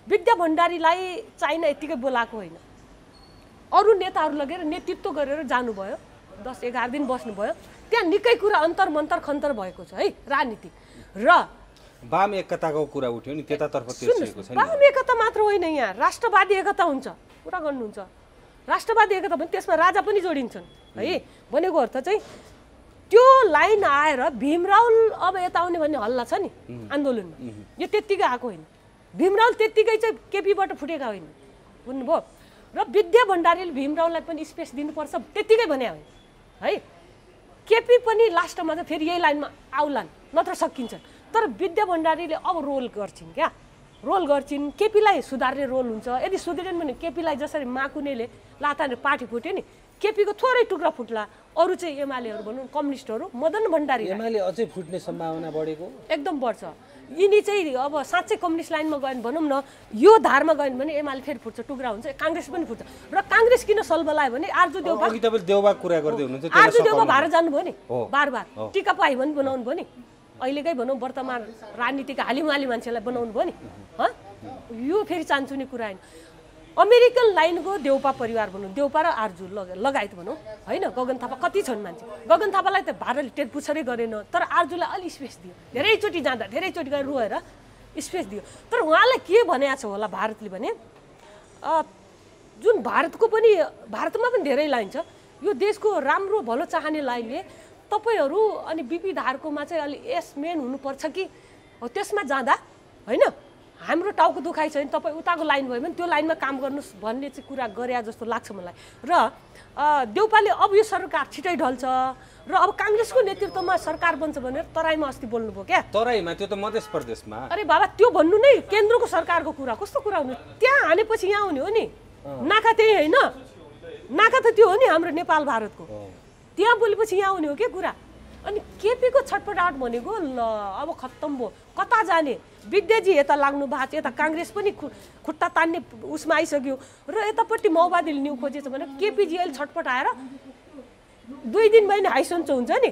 विद्या भण्डारीलाई China यतिकै बोलाएको होइन, अरू नेताहरू लगेर नेतृत्व गरेर जानुभयो, 10-11 दिन बस्नुभयो, त्यहाँ निकै कुरा अन्तर मन्तर खन्तर भएको छ है राजनीति। र वाम एकताको कुरा उठ्यो नि, त्यतातर्फ तेर्सिएको छ नि। वाम एकता मात्र होइन, यहाँ राष्ट्रवादी एकता हुन्छ, कुरा गर्नुहुन्छ। राष्ट्रवादी एकता भने त्यसमा राजा पनि जोडिन्छन् है। भनेको अर्थ चाहिँ त्यो लाइन आएर भीमराव अब यता आउने भन्ने हल्ला छ नि आन्दोलनमा, यो त्यत्तिकै आएको होइन। भीमराव त्यत्तिकै चाहिँ केपीबाट फुटेका होइन, बुझ्नुभयो। र विद्या भण्डारीले भीमरावलाई पनि स्पेस दिनुपर्छ त्यत्तिकै भने होइन है। केपी पनि लास्टमा चाहिँ फेरि यही लाइनमा आउलान्, नत्र सकिन्छ। तर विद्या भण्डारीले अब रोल गर्छिन्, क्या रोल गर्छिन्, केपीलाई सुधार्ने रोल हुन्छ। यदि सुधारेन भने केपीलाई जसरी माकुनेले लाताले पार्टी फुट्यो नि, केपीको थोरै टुक्रा फुट्ला, अरू चाहिँ एमालेहरू भनौँ कम्युनिस्टहरू, मदन भण्डारी एमाले अझै फुट्ने सम्भावना बढेको एकदम बढ्छ। यिनी चाहिँ अब साँच्चै कम्युनिस्ट लाइनमा गयो भनौँ न, यो धारमा गयो भने एमाले फेरि फुट्छ, टुक्रा हुन्छ, काङ्ग्रेस पनि फुट्छ। र काङ्ग्रेस किन सल्बलायो भने आरजु देउबा, अघि तपाईले देउबा कुरा गर्दै हुनुहुन्छ, आरजु देउबा भारत जानुभयो नि बार टिका पाइ पनि बनाउनु भयो नि, अहिलेकै भनौँ वर्तमान राजनीतिक हालिमाली मान्छेलाई बनाउनु भयो नि। यो फेरि चान्चुने कुरा होइन। अमेरिकन लाइनको देउपा परिवार भनौँ, देउपा र आरजु लगायत भनौँ होइन। गगन थापा कति छन् मान्छे, गगन थापालाई त भारतले टेरपुछरै गरेन, तर आरजुलाई अलि स्पेस दियो, धेरैचोटि जाँदा धेरैचोटि गएर रोएर स्पेस दियो। तर उहाँलाई के भनेको छ होला भारतले भने, जुन भारतमा पनि धेरै लाइन छ, यो देशको राम्रो भलो चाहने लाइनले तपाईँहरू अनि विविधहरूको चाहिँ अलि मेन हुनुपर्छ कि त्यसमा जाँदा होइन। हाम्रो टाउको दुखाइ छैन, तपाईँ उताको लाइन भयो भने त्यो लाइनमा काम गर्नुहोस् भन्ने चाहिँ कुरा गरे जस्तो लाग्छ मलाई। र देउपाले अब यो सरकार छिटै ढल्छ र अब काङ्ग्रेसको नेतृत्वमा सरकार बन्छ भनेर तराईमा अस्ति बोल्नुभयो क्या। तराईमा त्यो त मध्य प्रदेशमा। अरे बाबा त्यो भन्नु नै केन्द्रको सरकारको कुरा, कस्तो कुरा हुनु, त्यहाँ हानेपछि यहाँ आउने हो नि। नाका त्यही होइन, नाका त त्यो हो नि हाम्रो नेपाल भारतको, त्यहाँ बोलेपछि यहाँ आउने हो क्या कुरा। अनि केपीको छटपटाहट भनेको ल अब खत्तम भयो, कता जाने। विद्याजी यता लाग्नु भएको छ, यता काङ्ग्रेस पनि खुट्टा तान्ने उसमा आइसक्यो र यतापट्टि माओवादीले न्यु खोजेछ भने केपीजी अहिले छटपटाएर 2 दिन भयो नि हाइसन्चो हुन्छ नि।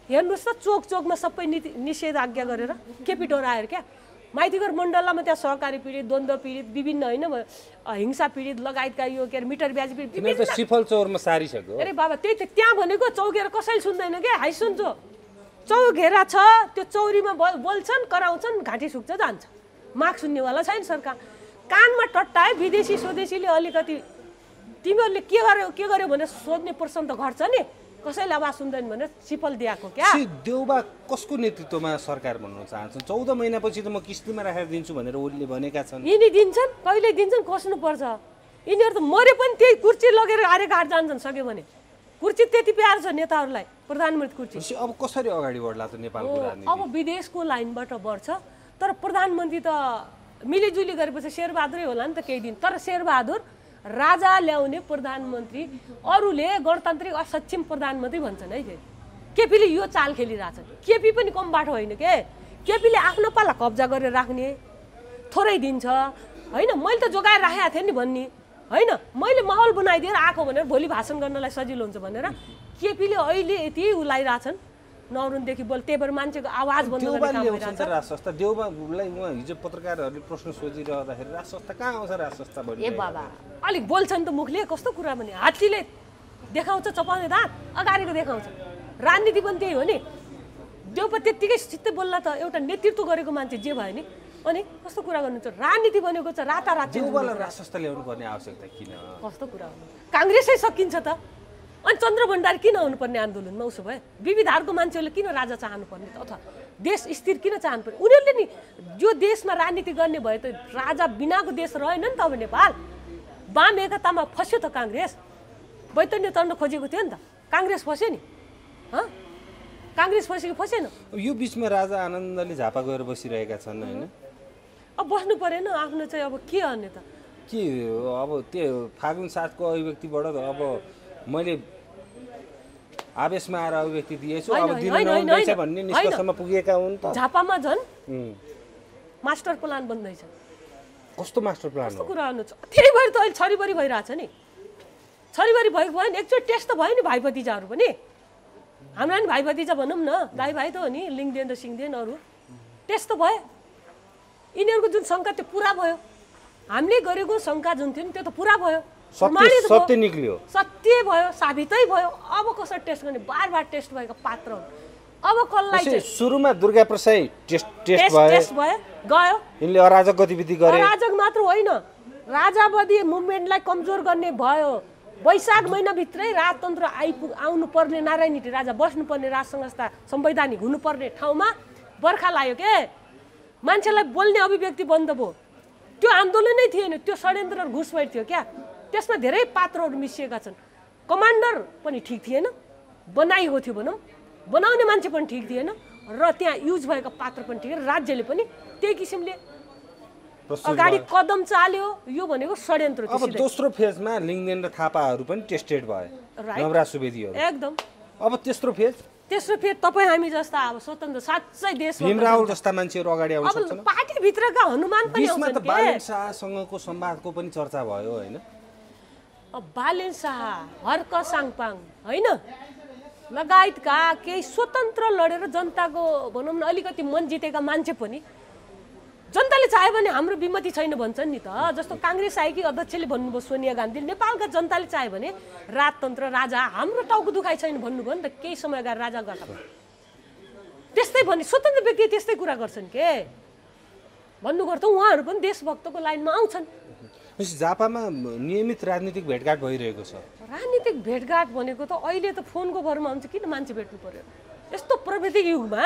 हेर्नुहोस् त चोक चोकमा सबै निषेधाज्ञा गरेर केपी डराएर क्या। माइतीघर मण्डलमा त्यहाँ सहकारी पीडित, द्वन्द्व पीडित, विभिन्न होइन हिंसा पीडित लगायतका यो के अरे मिटर ब्याज पीडित सिफल चौरमा सारिसक्यो। अरे बाबा त्यही त त्यहाँ भनेको चौकेर कसैले सुन्दैन क्या, हाइसन्चो चौघेरा छ, त्यो चौरीमा बोल्छन्, कराउँछन्, घाँटी सुक्छ, जान्छ। माग सुन्नेवाला छैन सरकार। कानमा टट्टाए विदेशी स्वदेशीले अलिकति तिमीहरूले के गर्यो भने सोध्ने प्रश्न त घट्छ नि, कसैले आवाज सुन्दैन भने सिफल दिएको क्या। देउबा कसको नेतृत्वमा सरकार भन्न चाहन्छन्? 14 महिनापछि त म किस्तीमा राखेर दिन्छु भनेर उनले भनेका छन्। यिनी दिन्छन्, कहिले दिन्छन्, कस्नुपर्छ। यिनीहरू त मरे पनि त्यही कुर्सी लगेर आरे घाट जान्छन्, सक्यो भने कुर्सी त्यति प्यारो छ नेताहरूलाई, प्रधानमन्त्री कुर्सी। अब कसरी अगाडि बढ्ला त नेपालको राजनीति? अब विदेशको लाइनबाट बढ्छ, तर प्रधानमन्त्री त मिलिजुली गरेपछि शेरबहादुरै होला नि त केही दिन। तर शेरबहादुर राजा ल्याउने प्रधानमन्त्री, अरूले गणतान्त्रिक असक्षम प्रधानमन्त्री भन्छन् है। केपीले यो चाल खेलिरहेछन्। केपी पनि कम बाटो होइन के, केपीले आफ्नो पाला कब्जा गरेर राख्ने, थोरै दिन्छ होइन। मैले त जोगाएर राखेको थिएँ नि भन्ने होइन, मैले माहौल बनाइदिएर आएको भनेर भोलि भाषण गर्नलाई सजिलो हुन्छ भनेर केपीले अहिले यति उलाइरहेछन् नौरुनदेखि बोल। त्यही भएर मान्छेको आवाज बन्द गर्ने काम भइरहेछ। राजसंस्था देउबालाई उहाँ हिजो पत्रकारहरूले प्रश्न सोधिरहँदाखेरि राजसंस्था कहाँ आउँछ? राजसंस्था बढी ए बाबा अलिक बोल्छन् त मुखले, कस्तो कुरा भने हात्तीले देखाउँछ चपाउने दाँत, अगाडिको देखाउँछ। राजनीति पनि त्यही हो नि। देउपा त्यत्तिकै सित्तै बोल्ला त एउटा नेतृत्व गरेको मान्छे जे भयो नि। अनि कस्तो कुरा गर्नुहुन्छ? राजनीति बनेको छ रातारात। देउबालाई राजसंस्था ल्याउनु पर्ने आवश्यकता किन? कस्तो कुरा हो, काङ्ग्रेसै सकिन्छ त। अनि चन्द्र भण्डारी किन आउनुपर्ने आन्दोलनमा? उसो भए विविधहरूको मान्छेहरूले किन राजा चाहनुपर्ने त, अथवा देश स्थिर किन चाहनुपर्ने? उनीहरूले नि यो देशमा राजनीति गर्ने भए त राजा बिनाको देश रहेन नि त। अब नेपाल वाम एकतामा फस्यो त काङ्ग्रेस, बैतन्य तर्न खोजेको थियो नि त, काङ्ग्रेस फस्यो नि। काङ्ग्रेस फस्यो कि फसेन? यो बिचमा राजा आनन्दले झापा गएर बसिरहेका छन् होइन। अब बस्नु परेन आफ्नो चाहिँ, अब के गर्ने त? के अब त्यो फागुन 7 को अभिव्यक्तिबाट अब मैले आवेशमा आएर अभिव्यक्ति दिएछु, अब दिन नहुँदैछ भन्ने निष्कर्षमा पुगेका हुन् त। झापामा झन् मास्टर प्लान बन्दैछ। कस्तो मास्टर प्लान हो? कस्तो कुरा गर्नु छ? त्यही भएर त अहिले छरिबरी भइरहेछ नि। छरिबरी भएको भयो नि, एकचोटि टेस्ट त भयो नि भाइ भतिजाहरू पनि। हामीलाई नि भाइ भतिजा भनौँ न, दाइ भाइ त हो नि, लिङ्गदेन र सिङ्गदेन अरू टेस्ट त भयो। यिनीहरूको जुन शङ्का त्यो पुरा भयो। हामीले गरेको शङ्का जुन थियो नि त्यो त पुरा भयो, सत्य निक्ल्यो, सत्य भयो, साबितै भयो। अब कसरी टेस्ट गर्ने? बार टेस्ट भएको पात्र हो। अब कसलाई चाहिँ सुरुमा दुर्गा प्रसाई टेस्ट भयो गयो, यिनले अराजक गतिविधि गरे। अराजक मात्र होइन, राजावादी मुभमेन्टलाई कमजोर गर्ने भयो। वैशाख महिनाभित्रै राजतन्त्र आउनु पर्ने, नारायणी राजा बस्नुपर्ने, राज संस्था संवैधानिक हुनुपर्ने ठाउँमा बर्खा लाग्यो के, मान्छेलाई बोल्ने अभिव्यक्ति बन्द भयो। त्यो आन्दोलनै थिएन, त्यो षड्यन्त्र घुसपैठ थियो क्या। त्यसमा धेरै पात्रहरू मिसिएका छन्। कमान्डर पनि ठिक थिएन, बनाइएको थियो भनौँ, बनाउने मान्छे पनि ठिक थिएन, र त्यहाँ युज भएको पात्र पनि ठिक, राज्यले पनि त्यही किसिमले अगाडि कदम चाल्यो। यो भनेको षड्यन्त्र। अब दोस्रो फेजमा लिङ्गदेन र थापाहरू पनि टेस्टेड भए, नवराज सुवेदीहरू एकदम। अब तेस्रो फेज तपाईँ हामी जस्ता अब स्वतन्त्र साँच्चै देश भीम रावल जस्ता मान्छेहरू अगाडि आउन सक्छन्। पार्टीभित्रका हनुमान पनि आउँछन् के। बालेन शाहसँगको संवादको पनि चर्चा भयो हैन? अब बालेन शाह, हर्क साङपाङ हैन लगायतका केही स्वतन्त्र लडेर जनताको भनौँ न अलिकति मन जितेका मान्छे पनि जनताले चाह्यो भने हाम्रो विमति छैन भन्छन् नि त। जस्तो काङ्ग्रेस आएकी अध्यक्षले भन्नुभयो, सोनिया गान्धी, नेपालका जनताले चाह्यो भने राजतन्त्र राजा हाम्रो टाउको दुखाइ छैन भन्नुभयो नि त। केही समय अगाडि राजा गएका त्यस्तै भने स्वतन्त्र व्यक्ति त्यस्तै कुरा गर्छन् के भन्नुभयो त। उहाँहरू पनि देशभक्तको लाइनमा आउँछन्। जापामा नियमित राजनीतिक भेटघाट भइरहेको छ। राजनीतिक भेटघाट भनेको त अहिले त फोनको भरमा हुन्छ, किन मान्छे भेट्नु पर्यो यस्तो प्रविधिक युगमा?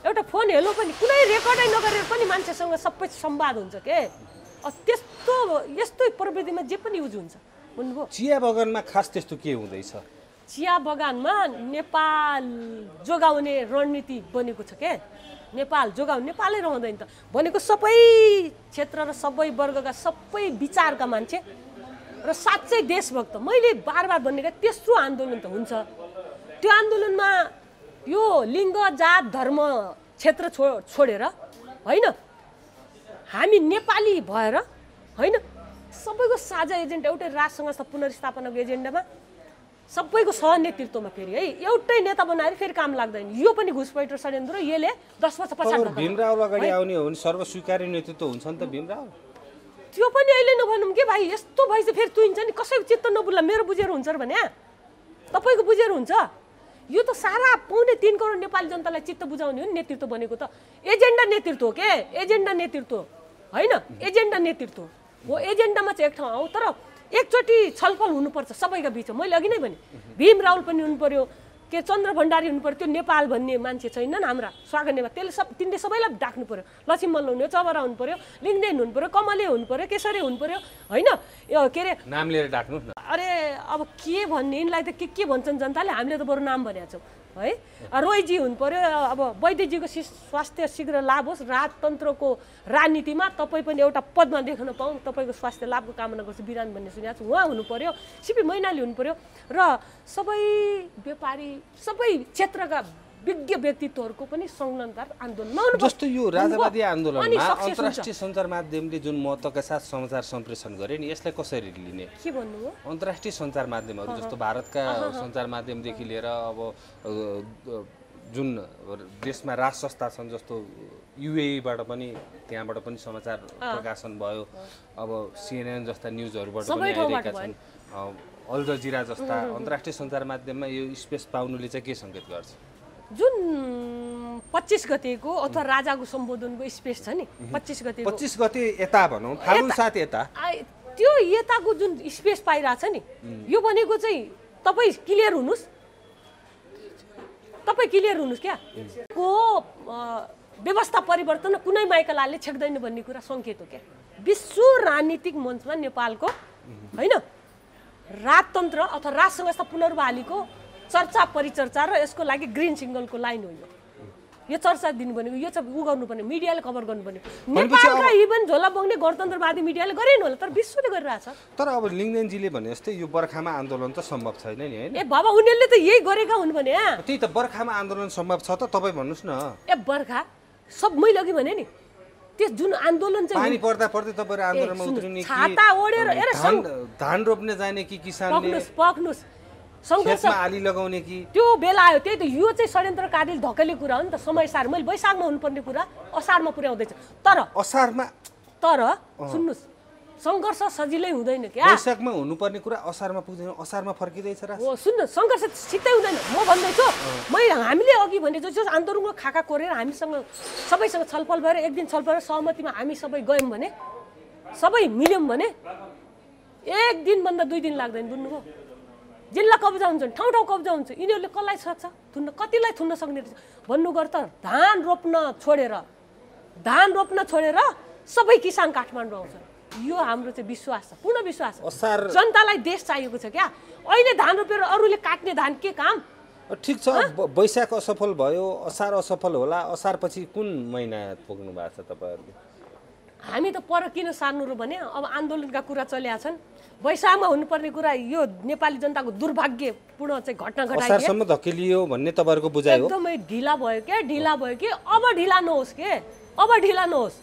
एउटा फोन हेलो पनि कुनै रेकर्डै नगरेर पनि मान्छेसँग सबै संवाद हुन्छ के। यस्तो प्रविधिमा जे पनि युज हुन्छ भन्नुभयो। चिया बगानमा खास त्यस्तो के हुँदैछ? चिया बगानमा नेपाल जोगाउने रणनीति बनेको छ के। नेपाल जोगाउने, नेपालै रहँदैन त भनेको। सबै क्षेत्र र सबै वर्गका सबै विचारका मान्छे र साँच्चै देशभक्त। मैले बार भन्ने तेस्रो आन्दोलन त हुन्छ। त्यो आन्दोलनमा यो लिङ्ग जात धर्म क्षेत्र छोडेर होइन, हामी नेपाली भएर होइन, सबैको साझा एजेन्डा, एउटै राज संस्था पुनर्स्थापनाको एजेन्डामा सबैको सहनेतृत्वमा फेरि है एउटै नेता बनाएर फेरि काम लाग्दैन। यो पनि घुसपैठ र षड्यन्त्र। यसले 10 वर्ष पछाडि भीम रावल अगाडि आउने हो भने सर्वस्वीकार्य नेतृत्व हुन्छ नि त भीम रावल। त्यो पनि अहिले नभनौँ के भाइ, यस्तो भएपछि फेरि तुइन्छ नि। कसैको चित्त नबुल्ला, मेरो बुझेर हुन्छ र भने तपाईँको बुझेर हुन्छ? यो त सारा 3.25 करोड नेपाली जनतालाई चित्त बुझाउने हो नि नेतृत्व भनेको त। एजेन्डा नेतृत्व हो के, एजेन्डा नेतृत्व होइन, एजेन्डा नेतृत्व हो। एजेन्डामा चाहिँ एक ठाउँ आऊ, तर एकचोटि छलफल हुनुपर्छ सबैका बिचमा। मैले अघि नै भने भीम रावल पनि हुनु पर्यो, के चन्द्र भण्डारी हुनु पर्यो, त्यो नेपाल भन्ने मान्छे छैनन् हाम्रा स्वागत नेपाल, त्यसले तिनले सबैलाई डाक्नु पर्यो। लक्ष्मी मल्ल हुनु, चबरा हुनु पर्यो, लिङ्गदेन हुनु पर्यो, कमले हुनु पर्यो, केसरी हुनु पर्यो होइन। यो के अरे नाम लिएर डाक्नु न। अरे अब के भन्ने, यिनलाई त के भन्छन् जनताले, हामीले त बरु नाम भनेका छौँ है। रोयजी हुनु पर्यो। अब वैद्यजीको स्वास्थ्य शीघ्र लाभ होस्, राजतन्त्रको राजनीतिमा तपाईँ पनि एउटा पदमा देख्न पाऊँ, तपाईँको स्वास्थ्य लाभको कामना गर्छु बिरान भन्ने सुनेको छु। उहाँ हुनु पर्यो, सिपी मैनाली हुनु पर्यो, र सबै व्यापारी सबै क्षेत्रका विज्ञ व्यक्तित्वहरूको पनि संलग्नता आन्दोलन। जस्तो यो राजावादी आन्दोलनमा अन्तर्राष्ट्रिय सञ्चार माध्यमले जुन महत्त्वका साथ समाचार सम्प्रेषण गरे नि, यसलाई कसरी लिने? के भन्नुभयो? अन्तर्राष्ट्रिय सञ्चार माध्यमहरू जस्तो भारतका सञ्चार माध्यमदेखि लिएर अब जुन देशमा राज संस्था छन्, जस्तो युएईबाट पनि, त्यहाँबाट पनि समाचार प्रकाशन भयो। अब CNN जस्ता न्युजहरूबाट पनि आइरहेका छन्। अल जजिरा जस्ता अन्तर्राष्ट्रिय सञ्चार माध्यममा यो स्पेस पाउनुले चाहिँ के सङ्केत गर्छ? जुन 25 गतेको अथवा राजाको सम्बोधनको स्पेस छ नि, 25 गते यता भनौँ, फागुन 7 यता, त्यो यताको जुन स्पेस पाइरहेछ नि, यो भनेको चाहिँ तपाईँ क्लियर हुनुहोस्, तपाईँ क्लियर हुनुहोस् क्या को व्यवस्था परिवर्तन कुनै माइकलाले छेक्दैन भन्ने कुरा सङ्केत हो क्या। विश्व राजनीतिक मञ्चमा नेपालको होइन राजतन्त्र अथवा राज संस्था पुनर्बहालीको चर्चा परिचर्चा र यसको लागि ग्रिन सिग्नलको लाइन हो। यो चर्चा दिनु भनेको यो चाहिँ उ गर्नुपर्ने, मिडियाले कभर गर्नुपर्ने। नेपालका इभन झोला बग्ने गणतन्त्रवादी मिडियाले गरेन होला, तर विश्वले गरिरहेछ। तर अब लिङ्गदेनजीले भने जस्तै यो बर्खामा आन्दोलन त सम्भव छैन नि होइन? ए बाबा, उनीहरूले त यही गरेका हुन् भने त्यही त, बर्खामा आन्दोलन सम्भव छ त तपाईँ भन्नुहोस् न। ए बर्खा सब मैले अघि भने नि, त्यो जुन आन्दोलन चाहिँ पानी पर्दा पर्दै तपाईँहरू आन्दोलनमा उत्रिने कि छाता ओढेर धान रोप्ने जाने कि किसानले पक्नुस् सङ्घर्षमा आली लगाउने कि त्यो बेला आयो। त्यही त, यो चाहिँ षड्यन्त्रकारीले धकेले कुरा हो नि त। समयसार मैले वैशाखमा हुनुपर्ने कुरा असारमा पुर्याउँदैछ, तर असारमा तर सुन्नुहोस् सङ्घर्ष सजिलै हुँदैन क्या। वैशाखमा हुनुपर्ने कुरा असारमा पुग्दैन, असारमा फर्किँदैछ र हो सुन्नु सङ्घर्ष सिधै हुँदैन। म भन्दैछु हामीले अघि भने जस्तो आन्दोलनको खाका कोरेर हामीसँग सबैसँग छलफल भएर एक दिन छलफल भएर सहमतिमा हामी सबै गयौँ भने सबै मिल्यौँ भने एक दिनभन्दा 2 दिन लाग्दैन। बुझ्नुभयो? जिल्ला कब्जा हुन्छ, ठाउँ ठाउँ कब्जा हुन्छ, यिनीहरूले कसलाई सक्छ थुन्न, कतिलाई थुन्न सक्ने रहेछ भन्नुगर त धान रोप्न छोडेर सबै किसान काठमाडौँ आउँछ। यो हाम्रो चाहिँ विश्वास छ, पूर्ण विश्वास छ। जनतालाई देश चाहिएको छ क्या। अहिले धान रोपेर अरूले काट्ने धान के काम? ठिक छ, वैशाख असफल भयो, असार असफल होला। असार पछि कुन महिना पुग्नु भएको छ तपाईँहरूले? हामी त पर किन सार्नु र भने अब आन्दोलनका कुरा चलेका छन्। वैशाखमा हुनुपर्ने कुरा यो नेपाली जनताको दुर्भाग्यपूर्ण चाहिँ घटना घटाइयो। असारसम्म धकेलियो भन्ने तपाईँहरूको बुझाइ हो? एकदमै ढिला भयो कि अब ढिला नहोस्।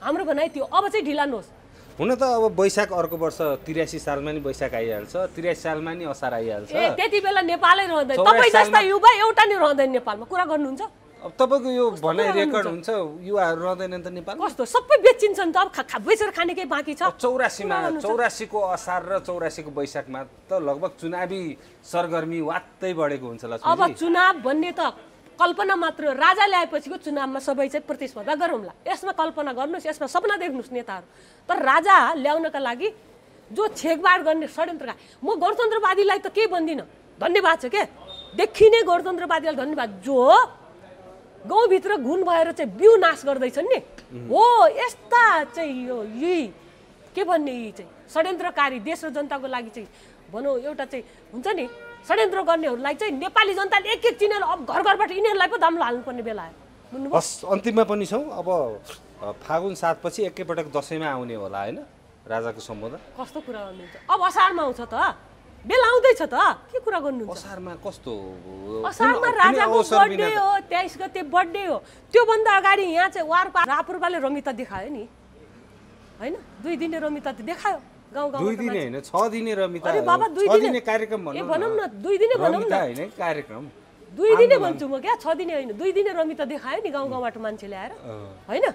हाम्रो भनाइ थियो अब चाहिँ ढिला नहोस्। हुन त अब वैशाख अर्को वर्ष 83 सालमा नि वैशाख आइहाल्छ, 83 सालमा नि असार आइहाल्छ। त्यति बेला नेपालै रहँदैन। तपाईँ जस्ता युवा एउटा नि रहँदैन नेपालमा। कुरा गर्नुहुन्छ? अब तपाईँको यो भनाइ रेकर्ड हुन्छ, युवाहरू रहँदैनन् त नेपालमा? कस्तो सबै बेचिन्छ नि त। अब बेचेर खाने केही बाँकी छ? 84 को असार र 84 को वैशाखमा त लगभग चुनावी सरगर्मी वात्तै बढेको हुन्छ। अब चुनाव भन्ने त कल्पना मात्र। राजा ल्याएपछिको चुनावमा सबै चाहिँ प्रतिस्पर्धा गरौँला। यसमा कल्पना गर्नुहोस्, यसमा सपना देख्नुहोस् नेताहरू। तर राजा ल्याउनका लागि जो छेकबाड गर्ने षड्यन्त्रका, म गणतन्त्रवादीलाई त केही भन्दिनँ, धन्यवाद छ के देखिने गणतन्त्रवादीलाई धन्यवाद, जो गाउँभित्र घुन भएर चाहिँ बिउ नाश गर्दैछन् नि। हो यस्ता चाहिँ यही के भन्ने यी चाहिँ षड्यन्त्रकारी देश र जनताको लागि चाहिँ भनौँ एउटा चाहिँ हुन्छ नि षड्यन्त्र गर्नेहरूलाई चाहिँ नेपाली जनताले एक एक चिनेर अब घर घरबाट यिनीहरूलाई पो दाम हाल्नुपर्ने बेला आयो। बुझ्नुभयो? अन्तिममा पनि छौँ। अब फागुन 7 पछि एकैपटक दसैँमा आउने होला होइन राजाको सम्बोधन? कस्तो कुरा गर्नुहुन्छ? अब असारमा आउँछ त, बेला आउँदैछ त, के कुरा गर्नुहुन्छ? असारमा कस्तो? असारमा राजाको बर्थडे हो, 23 गते बर्थडे हो। त्योभन्दा अगाडि यहाँ चाहिँ रापुरपाले रमिता देखायो नि होइन? 2 दिने रमिता त देखायो गाउँ 2 दिने होइन 6 दिने रमिता। अरे बाबा 2 दिने कार्यक्रम भनौँ न 2 दिने भनौँ न होइन कार्यक्रम 2 दिने भन्छु म क्या, 6 दिने होइन। 2 दिने रमिता देखायो नि गाउँबाट मान्छे ल्याएर होइन?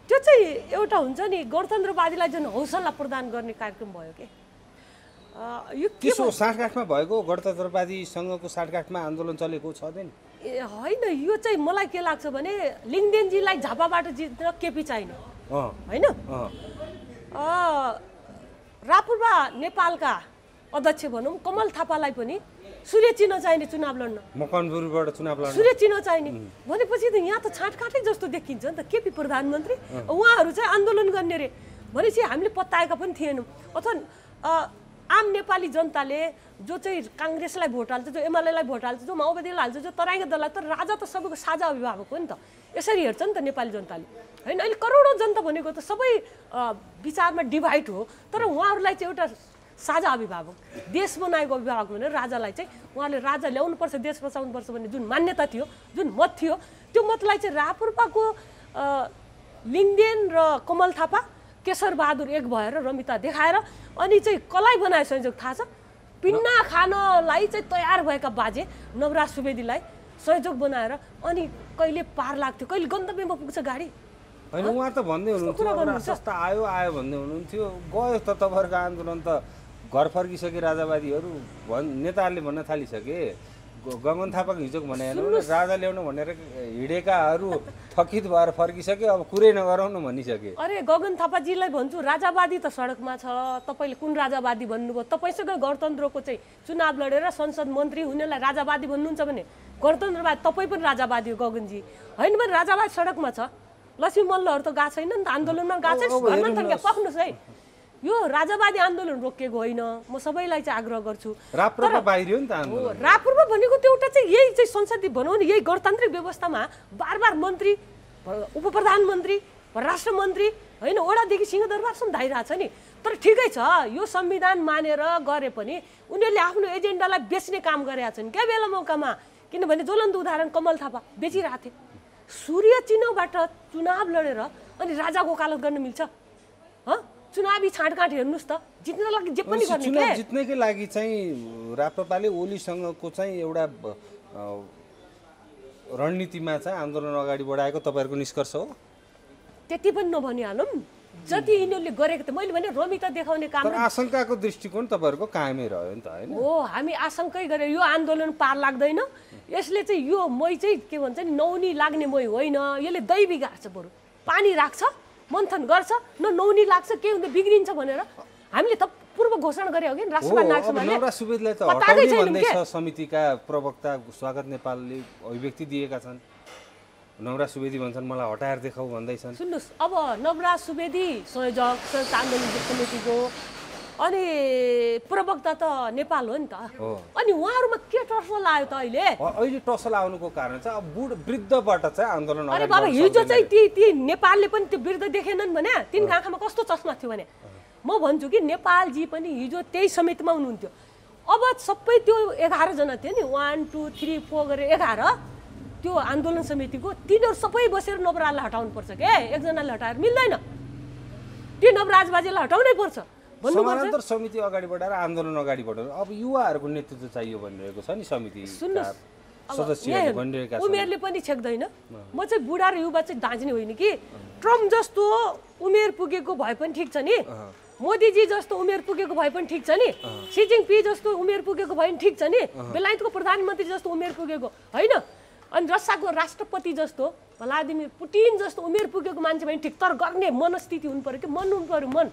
त्यो चाहिँ एउटा हुन्छ नि गणतन्त्रवादीलाई जुन हौसला प्रदान गर्ने कार्यक्रम भयो के। यो के साँठगाँठमा भएको गणतन्त्रवादीसँगको साँठगाँठमा आन्दोलन चलेको 6 दिन? ए होइन, यो चाहिँ मलाई के लाग्छ भने लिङदेनजीलाई झापाबाट जित्न केपी चाहिने होइन? रापुरपा नेपालका अध्यक्ष भनौँ कमल थापालाई पनि सूर्य चिन्ह चाहिने चुनाव लड्न, मकनपुरबाट चुनाव लड्न सूर्य चिन्ह चाहिने भनेपछि त यहाँ त छाँटकाँटै जस्तो देखिन्छ नि त। केपी प्रधानमन्त्री उहाँहरू चाहिँ आन्दोलन गर्ने रे भनेपछि हामीले पत्ताएका पनि थिएनौँ। अथवा आम नेपाली जनताले जो चाहिँ काङ्ग्रेसलाई भोट हाल्छ, जो एमालेलाई भोट हाल्छ, जो माओवादीलाई हाल्छ, जो तराईका दललाई, तर राजा त सबैको साझा अभिभावक हो नि त। यसरी हेर्छ नि त नेपाली जनताले होइन? अहिले करोडौँ जनता भनेको त सबै विचारमा डिभाइड हो, तर उहाँहरूलाई चाहिँ एउटा साझा अभिभावक, देश बनाएको अभिभावक भनेर राजालाई चाहिँ उहाँले राजा ल्याउनुपर्छ, देश बचाउनुपर्छ भन्ने जुन मान्यता थियो, जुन मत थियो, त्यो मतलाई चाहिँ रापुरपाको लिङदेन र कमल थापा, केशर बहादुर एक भएर रमिता देखाएर अनि चाहिँ कसलाई बनायो संयोग थाहा छ? पिन्ना खानलाई चाहिँ तयार भएका बाजे नवराज सुवेदीलाई सहयोग बनाएर अनि कहिले पार लाग्थ्यो, कहिले गन्तव्यमा पुग्छ गाडी होइन? उहाँ त भन्दै हुनुहुन्थ्यो सस्ता आयो भन्दै हुनुहुन्थ्यो। गयो त तपाईँहरूको आन्दोलन त घर फर्किसके राजावादीहरू नेताहरूले भन्न थालिसके। गगन थापाको हिजोको भने राजा ल्याउनु भनेर हिँडेकाहरू थकित भएर फर्किसक्यो, अब कुरै नगराउनु भनिसके। अरे गगन थापाजीलाई भन्छु राजावादी त सडकमा छ। तपाईँले कुन राजावादी भन्नुभयो? तपाईँसँग गणतन्त्रको चाहिँ चुनाव लडेर संसद मन्त्री हुनेलाई राजावादी भन्नुहुन्छ भने गणतन्त्रवादी तपाईँ पनि राजावादी हो गगनजी होइन? भने राजावादी सडकमा छ। लक्ष्मी मल्लहरू त गएको छैन नि त आन्दोलनमा, गएको छ घरमा थन्क्या पक्नुहोस् है। यो राजावादी आन्दोलन रोकिएको होइन, म सबैलाई चाहिँ आग्रह गर्छु। रापुरपा बाहिरियो नि त आन्दोलन। रापुरपा भनेको त्यो एउटा चाहिँ यही चाहिँ संसदीय भनौँ न, यही गणतान्त्रिक व्यवस्थामा बार मन्त्री, उप प्रधानमन्त्री, परराष्ट्र मन्त्री होइन वडादेखि सिंहदरबारसम्म धाइरहेछ नि। तर ठिकै छ, यो संविधान मानेर गरे पनि उनीहरूले आफ्नो एजेन्डालाई बेच्ने काम गरेका छन् क्या बेला मौकामा। किनभने ज्वलन्त उदाहरण कमल थापा बेचिरहेको थिए। सूर्य चिन्हबाट चुनाव लडेर अनि राजाको वकालत गर्न मिल्छ? चुनावी छाँटकाँट हेर्नुहोस् त, जित्नको लागि जे पनि गर्ने चुनाव जित्नकै लागि चाहिँ राप्रपाले ओलीसँगको चाहिँ एउटा रणनीतिमा चाहिँ आन्दोलन अगाडि बढाएको तपाईँहरूको निष्कर्ष हो? त्यति पनि नभनिहालौँ, जति यिनीहरूले गरेको त मैले भने रमिता देखाउने काम तर आशंकाको दृष्टिकोण तपाईँहरूको कायमै रह्यो नि त हैन हो हामी आशंकै गरेर यो आन्दोलन पार लाग्दैन यसले चाहिँ यो मै चाहिँ के भन्छ नि नौनी लाग्ने मै होइन यसले दही बिगार्छ बरु पानी राख्छ मन्थन गर्छ नौनी लाग्छ के हुन्छ बिग्रिन्छ भनेर हामीले त पूर्व घोषणा गरे हो कि राष्ट्रवाद नागरिक समाजले नवराज सुवेदीलाई त हटाउने भन्दैछ समितिका प्रवक्ता स्वागत नेपालले अभिव्यक्ति दिएका छन् नवराज सुवेदी भन्छन् मलाई हटाएर देखाऊ भन्दैछन् सुन्नुहोस् अब नवराज सुवेदी संयोजक संयुक्त आन्दोलन समितिको अनि प्रवक्ता त नेपाल हो नि त अनि उहाँहरूमा के टसल आयो त अहिले टसल आउनुको कारण चाहिँ अब वृद्धबाट चाहिँ आन्दोलन अरे बाबा हिजो चाहिँ ती नेपालले पनि त्यो वृद्ध देखेनन् भने तिनको आँखामा कस्तो चस्मा थियो भने म भन्छु कि नेपालजी पनि हिजो त्यही समितिमा हुनुहुन्थ्यो अब सबै त्यो 11 जना थियो नि 1 2 3 4 गरेर 11 त्यो आन्दोलन समितिको तिनीहरू सबै बसेर नवराजलाई हटाउनु पर्छ के एकजनाले हटाएर मिल्दैन त्यो नवराज बाजेलाई हटाउनै पर्छ समानान्तर समिति अगाडि बढाएर आन्दोलन अगाडि बढाउनु अब युवाहरूको नेतृत्व चाहियो भनिरहेको छ नि समिति सदस्यहरू भनिरहेका छन् उमेरले पनि छेक्दैन म चाहिँ बुढा र युवा चाहिँ दाँच्ने होइन कि ट्रम्प जस्तो उमेर पुगेको भए पनि ठिक छ नि मोदीजी जस्तो उमेर पुगेको भए पनि ठिक छ नि सी जिनपिङ जस्तो उमेर पुगेको भए पनि ठिक छ नि बेलायतको प्रधानमन्त्री जस्तो उमेर पुगेको होइन अनि रसियाको राष्ट्रपति जस्तो भ्लादिमिर पुटिन जस्तो उमेर पुगेको मान्छे पनि ठिक तर गर्ने मनस्थिति हुनु पर्यो कि मन हुनु पर्यो मन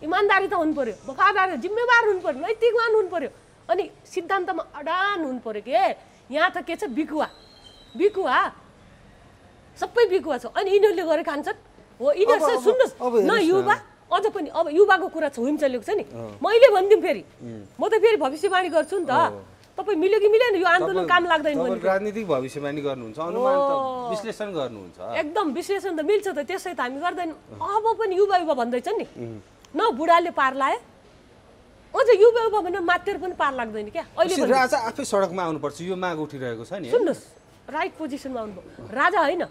इमान्दारी त हुनु पर्यो वफादार जिम्मेवार हुनु पर्यो नैतिकवान हुनु पर्यो अनि सिद्धान्तमा अडान हुनु पर्यो कि यहाँ त के छ बिकुवा सबै बिकुवा छ अनि यिनीहरूले गरे खान्छन् हो यिनीहरू चाहिँ सुन्नुहोस् न युवा अझ पनि अब युवाको कुरा छुइम चलेको छ नि मैले भनिदिउँ फेरि म त फेरि भविष्यवाणी गर्छु नि त तपाईँ मिल्यो कि मिलेन यो आन्दोलन काम लाग्दैन भने राजनीतिक भविष्यवाणी गर्नुहुन्छ अनुमान त विश्लेषण गर्नुहुन्छ एकदम विश्लेषण त मिल्छ त त्यसै त हामी गर्दैन अब पनि युवा भन्दैछन् नि न बुढाले पार लाए अझ युवा भनेर मातेर पनि पार लाग्दैन क्या अहिले राजा आफै सडकमा आउनुपर्छ यो माग उठिरहेको छ नि सुन्नुहोस् राइट पोजिसनमा आउनुभयो राजा होइन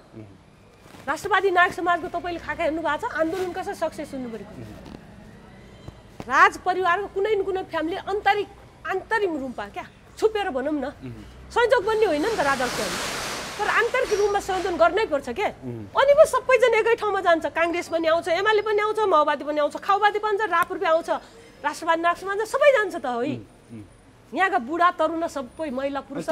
राष्ट्रवादी नागरिक समाजको तपाईँले खाका हेर्नु भएको छ आन्दोलन कसरी सक्सेस हुनु पऱ्यो राज परिवारको कुनै न कुनै फ्यामिली आन्तरिक रूपमा क्या छुपेर भनौँ न संयोजक बन्ने होइन नि त राजाको तर आन्तरिक रूपमा संयोजन गर्नै पर्छ क्या अनि पो सबैजना एकै ठाउँमा जान्छ काङ्ग्रेस पनि आउँछ एमाले पनि आउँछ माओवादी पनि आउँछ खाउवादी पनि आउँछ रापुर्पे आउँछ राष्ट्रवादी नागरिक समाज सबै जान्छ त है यहाँका बुढा तरुण सबै महिला पुरुष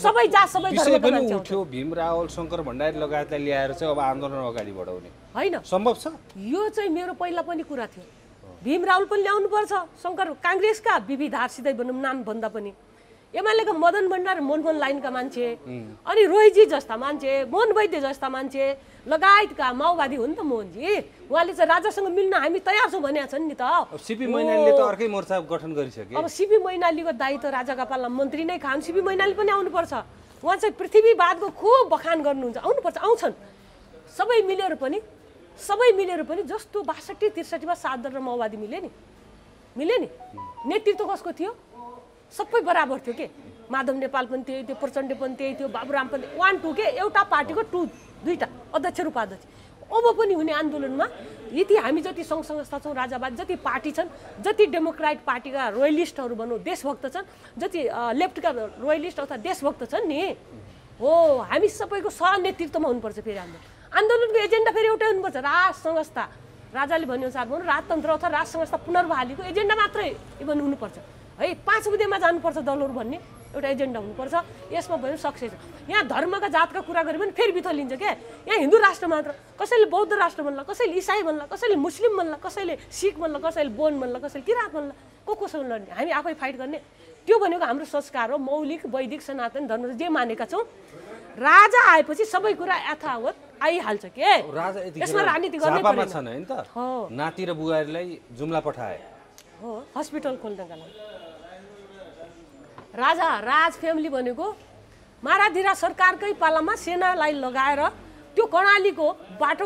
सबै जात सबै धर्मका मान्छे उठ्यो भीम रावल शङ्कर भण्डारी लगायतलाई ल्याएर चाहिँ अब आन्दोलन अगाडि बढाउने होइन सम्भव छ यो चाहिँ मेरो पहिला पनि कुरा थियो भीम रावल पनि ल्याउनु पर्छ शङ्कर काङ्ग्रेसका बिबी धारसितै भनौँ नाम भन्दा पनि एमालेका मदन भण्डारी मनमोहन लाइनका मान्छे अनि रोहिजी जस्ता मान्छे मोहन वैद्य जस्ता मान्छे लगायतका माओवादी हो नि त मोहनजी उहाँले चाहिँ राजासँग मिल्न हामी तयार छौँ भनेका छन् नि त सिपी मैनालीले त अर्कै मोर्चा गठन गरिसके अब सिपी मैनालीको दायित्व राजाका पाला मन्त्री नै खान सिपी मैनाली पनि आउनुपर्छ उहाँ चाहिँ पृथ्वीवादको खुब बखान गर्नुहुन्छ आउनुपर्छ आउँछन् सबै मिलेर पनि जस्तो 62-63 मा सादर र माओवादी मिले नि नेतृत्व कसको थियो सबै बराबर थियो के माधव नेपाल पनि त्यही थियो प्रचण्ड पनि त्यही थियो बाबुराम पनि 1 2 के एउटा पार्टीको 2 अध्यक्ष र उपाध्यक्ष अब पनि हुने आन्दोलनमा यति हामी जति सङ्घ संस्था छौँ राजावाद जति पार्टी छन् जति डेमोक्रेट पार्टीका रोयलिस्टहरू भनौँ देशभक्त छन् जति लेफ्टका रोयलिस्ट अथवा देशभक्त छन् नि हो हामी सबैको सहनेतृत्वमा हुनुपर्छ फेरि आन्दोलनको एजेन्डा फेरि एउटै हुनुपर्छ राज संस्था राजाले भनेअनुसार भनौँ राजतन्त्र अथवा राज संस्था पुनर्बहालीको एजेन्डा मात्रै इभन हुनुपर्छ है 5 बुँदेमा जानुपर्छ दलहरू भन्ने एउटा एजेन्डा हुनुपर्छ यसमा भयो सक्सेस यहाँ धर्मका जातका कुरा गऱ्यो भने फेरि बिथलिन्छ क्या यहाँ हिन्दू राष्ट्र मात्र कसैले बौद्ध राष्ट्र भन्ला कसैले इसाई भन्ला कसैले मुस्लिम भन्ला कसैले सिख भन्ला कसैले बोन भन्ला कसैले किराँत भन्ला कोसँग लड्ने हामी आफै फाइट गर्ने त्यो भनेको हाम्रो संस्कार हो मौलिक वैदिक सनातन धर्म जे मानेका छौँ राजा आएपछि सबै कुरा यथावत आइहाल्छ के यसमा राजनीति गर्नै पर्दैन हैन त नाति र बुहारीलाई जुम्ला पठाए हो हस्पिटल खोल्नका लागि राज फ्यामिली भनेको महाराधिरा सरकारकै पालामा सेनालाई लगाएर त्यो कर्णालीको बाटो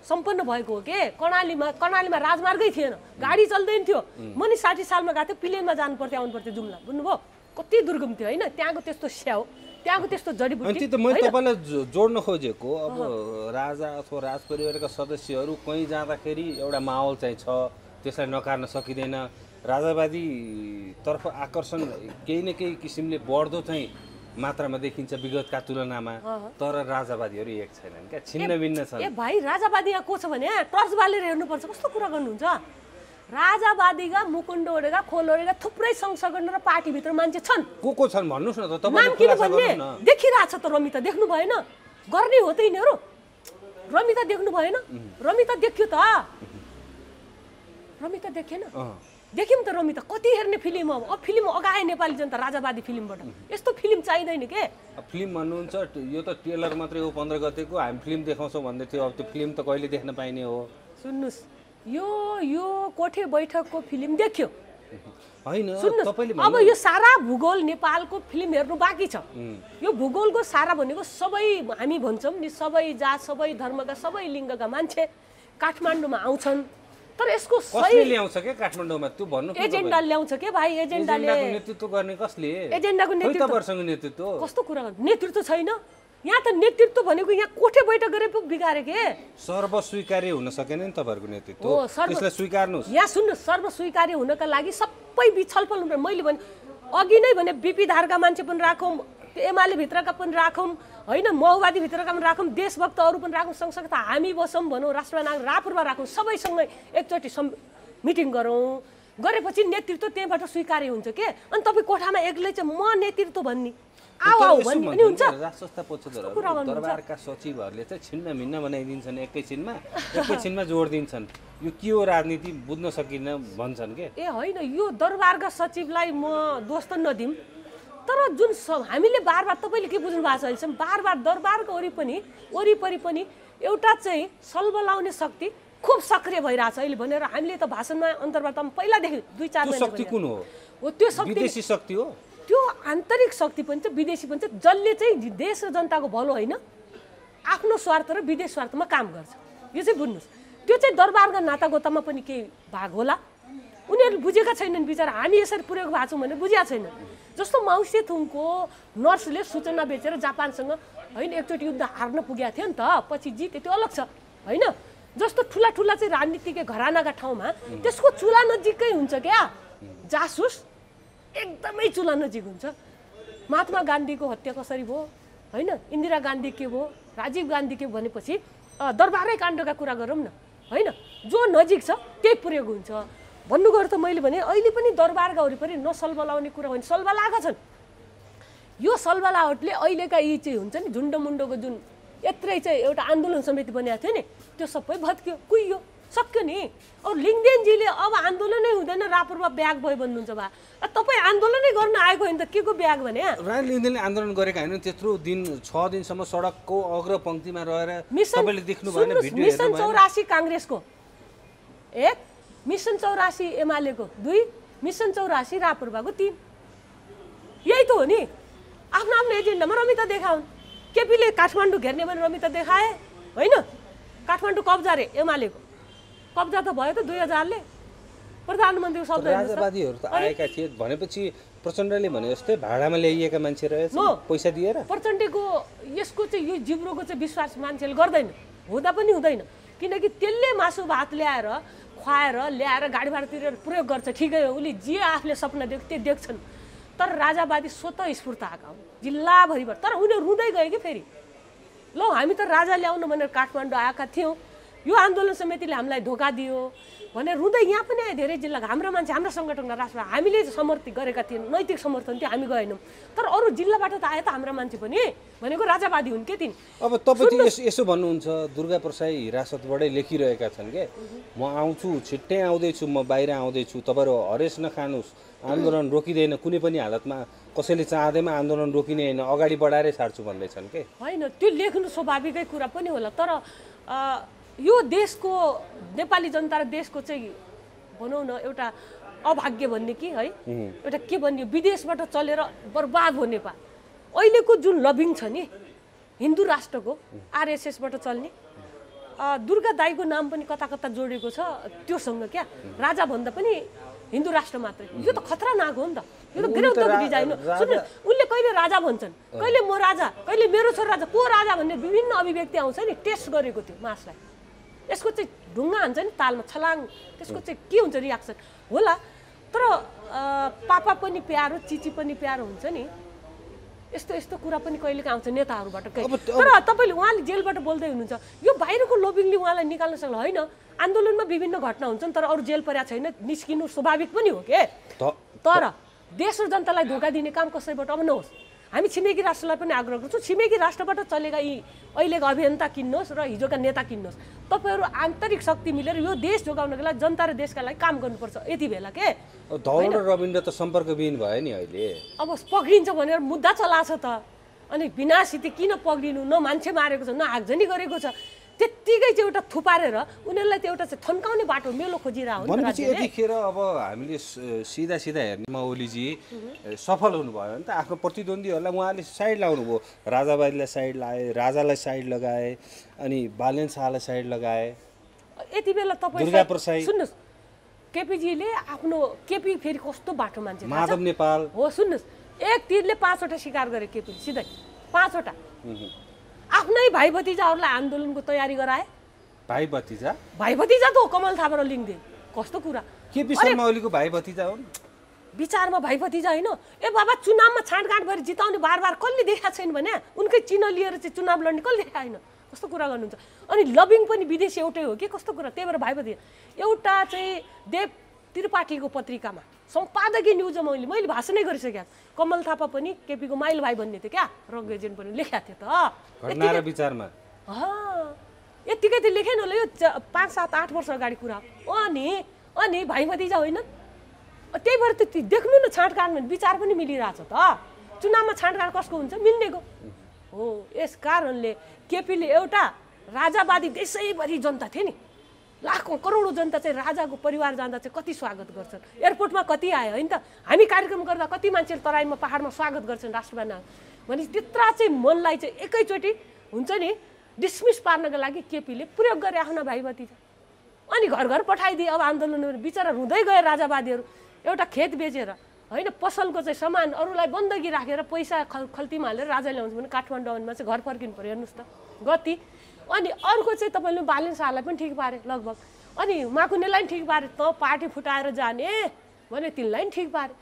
सम्पन्न भएको हो के कर्णालीमा राजमार्गै थिएन गाडी चल्दैन थियो म नि 60 सालमा गएको थिएँ प्लेनमा जानु पर्थ्यो आउनु पर्थ्यो जुम्ला बुझ्नुभयो कति दुर्गम थियो होइन त्यहाँको त्यस्तो स्याउ त्यहाँको त्यस्तो जडीबुटी अनि त मैले तपाईलाई जोड्न खोजेको अब राजा अथवा राज परिवारका सदस्यहरू कहीँ जाँदाखेरि एउटा माहौल चाहिँ छ त्यसलाई नकार्न सकिँदैन राजावादी तर्फ आकर्षण केही न केही किसिमले बढ्दो चाहिँ मात्रामा देखिन्छ विगतका तुलनामा, तर राजावादीहरू एक छैनन् क्या, छिन्न भिन्न छन्। ए भाइ राजावादी यहाँ को छ भने टर्च बालेर हेर्नुपर्छ। कस्तो कुरा गर्नुहुन्छ? राजावादीका मुकुण्ड ओढेका खोल ओढेका थुप्रै संगठन र पार्टीभित्र मान्छे छन्। को छन् भन्नुहोस् न त, नाम तपाईँले किन खुलासा भन्ने? गर्नु न। देखिरहेछ त रमिता, देख्नु भएन? गर्ने हो त यिनीहरू। रमिता देख्नु भएन? रमिता देख्यो त? रमिता देखेन? देख्यौँ त रमिता। कति हेर्ने फिल्म अब फिल्म अगाए नेपाली जनता राजावादी फिल्मबाट। यस्तो फिल्म चाहिँदैन के? फिल्म भन्नुहुन्छ यो त ट्रेलर मात्रै हो, 15 गतेको हामी फिल्म देखाउँछौँ भन्दै थियो। अब त्यो फिल्म त कहिले देख्न पाइने हो? सुन्नुहोस्, यो कोठे बैठकको फिल्म देख्यो होइन? सुन्नुहोस्, अब यो सारा भूगोल नेपालको फिल्म हेर्नु बाँकी छ। यो भूगोलको सारा भनेको सबै हामी भन्छौँ नि, सबै जात सबै धर्मका सबै लिङ्गका मान्छे काठमाडौँमा आउँछन्। तर यसको कसले ल्याउँछ के काठमाडौँमा? त्यो भन्नु। एजेन्डा ल्याउँछ के भाइ? एजेन्डाले नेतृत्व गर्ने कसले? एजेन्डाको नेतृत्व नेतृत्व कस्तो कुरा गर्नु? नेतृत्व छैन यहाँ त। नेतृत्व भनेको यहाँ कोठे बैठक गरे पो बिगारे के? सर्वस्वीकार्य हुन सकेन नि तपाईँहरूको नेतृत्व, त्यसलाई स्वीकार्नुहोस्। यहाँ सुन्नु, सर्वस्वीकार्य हुनका लागि सबै छलफल हुनु। मैले भने अघि नै भने बिपी धारका मान्छे पनि राखौँ, एमाले भित्रका पनि राखौँ, होइन माओवादी भित्रका पनि राखौँ, देशभक्त अरू पनि राखौँ, सँगसँगै त हामी बसौँ भनौँ, राष्ट्रिय नागरिक रापुरमा राखौँ, सबैसँगै एकचोटि मिटिङ गरौँ। गरेपछि नेतृत्व त्यहीँबाट स्वीकार्य हुन्छ के? अनि तपाईँ कोठामा एक्लै चाहिँ म नेतृत्व भन्ने आऊ भन्ने पनि हुन्छ? राजसंस्था पक्षधरहरू दरबारका सचिवहरूले चाहिँ छिन्न भिन्न बनाइदिन्छन्, एकैछिनमा जोड दिन्छन्। यो के हो राजनीति बुझ्न सकिन्न भन्छन् के? ए होइन, यो दरबारका सचिवलाई म दोष त नदिउँ, तर जुन हामीले बारबार तपाईँले के बुझ्नु भएको छ अहिलेसम्म, बारबार दरबारको वरिपरि पनि एउटा चाहिँ सलबलाउने शक्ति खुब सक्रिय भइरहेछ अहिले भनेर हामीले त भाषणमा अन्तर्वार्तामा पहिलादेखि 2-4 महिना शक्ति कुन हो? त्यो शक्ति विदेशी शक्ति हो? त्यो आन्तरिक शक्ति पनि छ, विदेशी पनि छ, जसले चाहिँ देश र जनताको भलो होइन आफ्नो स्वार्थ र विदेश स्वार्थमा काम गर्छ। यो चाहिँ बुझ्नुहोस्। त्यो चाहिँ दरबारका नातागोतामा पनि केही भाग होला। उनीहरू बुझेका छैनन् बिचरा, हामी यसरी पुर्याएको भएको छौँ भने बुझेका छैनन्। जस्तो माउसे थुङको नर्सले सूचना बेचेर जापानसँग होइन एकचोटि युद्ध हार्न पुगेको थियो नि त, पछि जिते, त्यो अलग छ होइन? जस्तो ठुला चाहिँ राजनीतिक घरानाका ठाउँमा त्यसको चुला नजिकै हुन्छ क्या जासुस, एकदमै चुला नजिक हुन्छ। महात्मा गान्धीको हत्या कसरी भयो होइन? इन्दिरा गान्धी के भयो, राजीव गान्धी के भनेपछि दरबारै काण्डका कुरा गरौँ न होइन? जो नजिक छ त्यही प्रयोग हुन्छ। भन्नु गएर त मैले भने अहिले पनि दरबारका वरिपरि नसलबलाउने कुरा होइन, सलबलाएका छन्। यो सलबलाहटले अहिलेका यी चाहिँ हुन्छ नि झुन्डमुन्डोको जुन यत्रै चाहिँ एउटा आन्दोलन समिति बनेको थियो नि, त्यो सबै भत्क्यो, कुहियो, सक्यो नि। अब लिङ्गदेनजीले अब आन्दोलनै हुँदैन रापुरमा ब्याग भयो भन्नुहुन्छ बा, तपाईँ आन्दोलनै गर्न आएको होइन त के को ब्याग भने? राज लिङ्गदेनले आन्दोलन गरेका होइन, त्यत्रो दिन 6 दिनसम्म सडकको अग्रपङ्क्तिमा रहेर तपाईँले देख्नु भएन भिडियो? मिसन 84 काङ्ग्रेसको 1, मिसन 84 एमालेको 2, मिसन 84 रापुरबाको 3, यही त हो नि। आफ्नो आफ्नो एजेन्डामा रमिता देखाउन्। केपीले काठमाडौँ घेर्ने भने रमिता देखाए होइन? काठमाडौँ कब्जा रे एमालेको, कब्जा त भयो त 2000ले, प्रधानमन्त्रीको शब्द। राजावादीहरू त आएका थिए भनेपछि प्रचण्डले भने जस्तै भाडामा ल्याइएका मान्छे रहेछ पैसा दिएर। प्रचण्डको यसको चाहिँ यो जिब्रोको चाहिँ विश्वास मान्छेले गर्दैन, हुँदा पनि हुँदैन, किनकि त्यसले मासु भात ल्याएर खुवाएर ल्याएर गाडी भाडा तिरेर प्रयोग गर्छ। ठिकै हो, उसले जे आफूले सपना देख्छ त्यो देख्छन्, तर राजावादी स्वतः स्फूर्त आएका हुन् जिल्लाभरिबाट। तर उनीहरू रुँदै गयो कि फेरि, ल हामी त राजा ल्याउनु भनेर काठमाडौँ आएका थियौँ, यो आन्दोलन समितिले हामीलाई धोका दियो भनेर रुँदै यहाँ पनि आयो धेरै जिल्लाका हाम्रा मान्छे, हाम्रा सङ्गठनका राष्ट्र हामीले समर्थन गरेका थियौँ, नैतिक समर्थन थियो, हामी गएनौँ। तर अरू जिल्लाबाट त आए त हाम्रा मान्छे पनि, भनेको राजावादी हुन् के तिनी। अब तपाईँ चाहिँ यसो भन्नुहुन्छ, दुर्गा प्रसाई हिरासतबाटै लेखिरहेका छन् के, म आउँछु, छिट्टै आउँदैछु, म बाहिर आउँदैछु, तपाईँहरू हरेस नखानुहोस्, आन्दोलन रोकिँदैन कुनै पनि हालतमा, कसैले चाहँदैमा आन्दोलन रोकिने होइन, अगाडि बढाएरै छाड्छु भन्दैछन् के? होइन, त्यो लेख्नु स्वाभाविकै कुरा पनि होला, तर यो देशको नेपाली जनता र देशको चाहिँ भनौँ न एउटा अभाग्य भन्ने कि है, एउटा के भन्ने, विदेशबाट चलेर बर्बाद हो नेपाल। अहिलेको जुन लबिङ छ नि हिन्दू राष्ट्रको, आरएसएसबाट चल्ने, दुर्गा दाईको नाम पनि कता कता जोडेको छ त्योसँग क्या, राजा भन्दा पनि हिन्दू राष्ट्र मात्रै। यो त खतरनाक हो नि त, यो त गिरौतको डिजाइन हो। सुन्नु, उनले कहिले राजा भन्छन्, कहिले म राजा, कहिले मेरो छोरा राजा, को राजा भन्ने विभिन्न अभिव्यक्ति आउँछ नि। टेस्ट गरेको थियो मासलाई, यसको चाहिँ ढुङ्गा हुन्छ नि तालमा छलाङ, त्यसको चाहिँ के हुन्छ रियाक्सन होला। तर पापा पनि प्यारो चिची पनि प्यारो हुन्छ नि, यस्तो यस्तो कुरा पनि कहिलेका आउँछ नेताहरूबाट तर तपाईँले उहाँले जेलबाट बोल्दै हुनुहुन्छ यो बाहिरको लोबिङले उहाँलाई निकाल्न सक्ला होइन आन्दोलनमा विभिन्न घटना हुन्छन् तर अरू जेल परेको छैन निस्किनु स्वाभाविक पनि हो के तर देश र जनतालाई धोका दिने काम कसैबाट अब नहोस् हामी छिमेकी राष्ट्रलाई पनि आग्रह गर्छौँ छिमेकी राष्ट्रबाट चलेका यी अहिलेका अभियन्ता किन्नुहोस् र हिजोका नेता किन्नुहोस् तपाईँहरू आन्तरिक शक्ति मिलेर यो देश जोगाउनको लागि जनता र देशका लागि काम गर्नुपर्छ यति बेला के धवल र रविन्द्र त सम्पर्कविहीन भयो नि अहिले अब पक्रिन्छ भनेर मुद्दा चलाछ त अनि विनाशित किन पक्रिनु न मान्छे मारेको छ न आगजनी गरेको छ त्यत्तिकै चाहिँ एउटा थुपारेर उनीहरूलाई त्यो एउटा चाहिँ थन्काउने बाटो मेलो खोजिरहेको हो भनेपछि यतिखेर अब हामीले सिधा सिधा हेर्नेमा ओलीजी सफल हुनुभयो नि त आफ्नो प्रतिद्वन्द्वीहरूलाई उहाँले साइड लाउनु भयो राजाबादीलाई साइड लगाए राजालाई साइड लगाए अनि बालेन शाहलाई साइड लगाए यति बेला तपाईँ दुर्गा प्रसाद सुन्नुहोस् केपीजीले आफ्नो केपी फेरि कस्तो बाटो मान्छे माधव नेपाल हो सुन्नुहोस् एक तीरले 5वटा शिकार गरे केपी सिधै 5वटा आफ्नै भाइ भतिजाहरूलाई आन्दोलनको तयारी गराए भाइ भतिजा त हो कमल थापा र लिङदेन कस्तो कुरा केपी शर्मा ओलीको भाइ भतिजा हुन् विचारमा भाइ भतिजा होइन ए बाबा चुनावमा छाँटकाँट भएर जिताउने बार कसले देखाएको छैन भने उनकै चिन्ह लिएर चाहिँ चुनाव लड्ने कसले देखाएको छैन कस्तो कुरा गर्नुहुन्छ अनि लबिङ पनि विदेश एउटै हो कि कस्तो कुरा त्यही भएर भाइ भतिजा एउटा चाहिँ देव त्रिपाठीको पत्रिकामा सम्पादकीय न्युजमा मैले भाषणै गरिसकेँ कमल थापा पनि केपीको माइल भाइ भन्ने थियो क्या रक एजेन्ट पनि लेखेको थियो त घटना र विचारमा यत्तिकै त लेखेन होला यो 5, 7, 8 वर्ष अगाडि कुरा अनि भाइ भतिजा होइन त्यही भएर त देख्नु न छाँटकाँट विचार पनि मिलिरहेछ त चुनावमा छाँटकाँट कसको हुन्छ मिल्नेको हो यस कारणले केपीले एउटा राजावादी देशैभरि जनता थियो नि लाखौँ करोडौँ जनता चाहिँ राजाको परिवार जाँदा चाहिँ कति स्वागत गर्छन् एयरपोर्टमा कति आयो होइन त हामी कार्यक्रम गर्दा कति मान्छेले तराईमा पहाडमा स्वागत गर्छन् राष्ट्रवादी भने त्यत्रा चाहिँ मनलाई चाहिँ एकैचोटि हुन्छ नि डिसमिस पार्नको लागि केपीले प्रयोग गरे आफ्ना भाइ भतिजा अनि घर घर पठाइदिए अब आन्दोलन बिचरा रुँदै गए राजावादीहरू एउटा खेत बेचेर होइन पसलको चाहिँ सामान अरूलाई बन्दगी राखेर पैसा खल्तीमा हालेर राजा ल्याउँछ भने काठमाडौँमा चाहिँ घर फर्किनु पर्यो हेर्नुहोस् त गति अनि अर्को चाहिँ तपाईँले बालेन शाहलाई पनि ठिक पारे लगभग अनि माकुनेलाई पनि ठिक पारे त पार्टी फुटाएर जाने भने तिनलाई पनि ठिक पारे